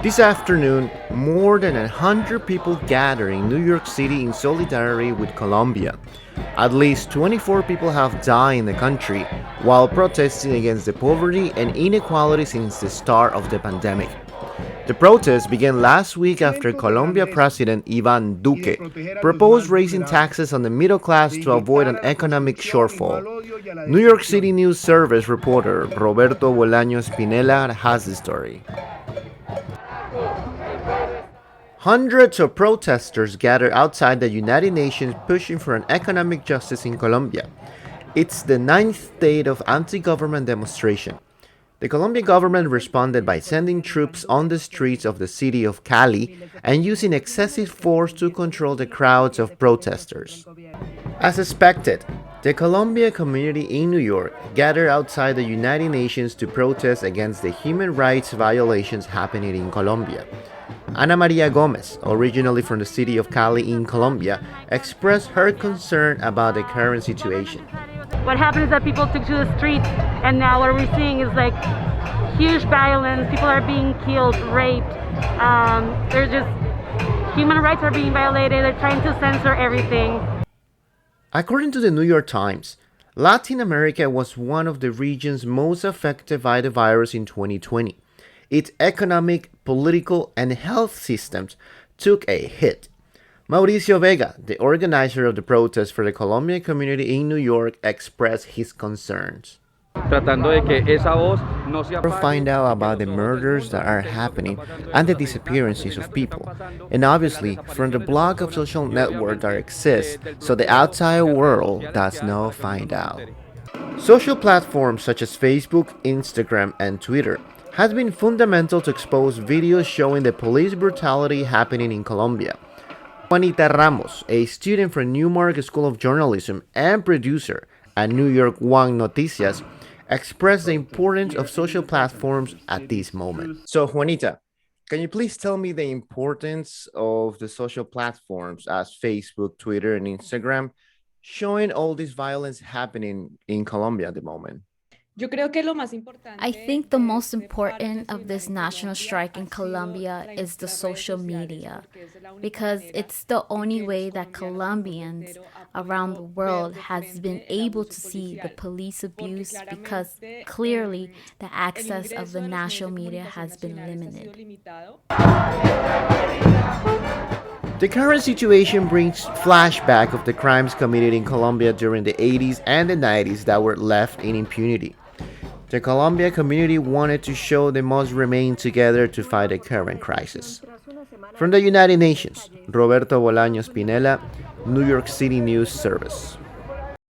This afternoon, more than 100 people gathered in New York City in solidarity with Colombia. At least 24 people have died in the country while protesting against the poverty and inequality since the start of the pandemic. The protests began last week after Colombia President Iván Duque proposed raising taxes on the middle class to avoid an economic shortfall. New York City News Service reporter Roberto Bolaños Pinella has the story. Hundreds of protesters gathered outside the United Nations pushing for an economic justice in Colombia. It's the ninth day of anti-government demonstration. The Colombian government responded by sending troops on the streets of the city of Cali and using excessive force to control the crowds of protesters. As expected, the Colombian community in New York gathered outside the United Nations to protest against the human rights violations happening in Colombia. Ana Maria Gomez, originally from the city of Cali in Colombia, expressed her concern about the current situation. What happened is that people took to the streets, and now what we're seeing is like huge violence. People are being killed, raped. There's just human rights are being violated. They're trying to censor everything. According to the New York Times, Latin America was one of the regions most affected by the virus in 2020. Its economic, political, and health systems took a hit. Mauricio Vega, the organizer of the protest for the Colombian community in New York, expressed his concerns. Find out about the murders that are happening and the disappearances of people, and obviously from the block of social network that exists so the outside world does not find out. Social platforms such as Facebook, Instagram, and Twitter has been fundamental to expose videos showing the police brutality happening in Colombia. Juanita Ramos, a student from Newmark School of Journalism and producer at New York One Noticias, expressed the importance of social platforms at this moment. So, Juanita, can you please tell me the importance of the social platforms as Facebook, Twitter, and Instagram showing all this violence happening in Colombia at the moment? I think the most important of this national strike in Colombia is the social media, because it's the only way that Colombians around the world has been able to see the police abuse, because clearly the access of the national media has been limited. The current situation brings flashback of the crimes committed in Colombia during the 80s and the 90s that were left in impunity. The Colombian community wanted to show they must remain together to fight the current crisis. From the United Nations, Roberto Bolaños Pinella, New York City News Service.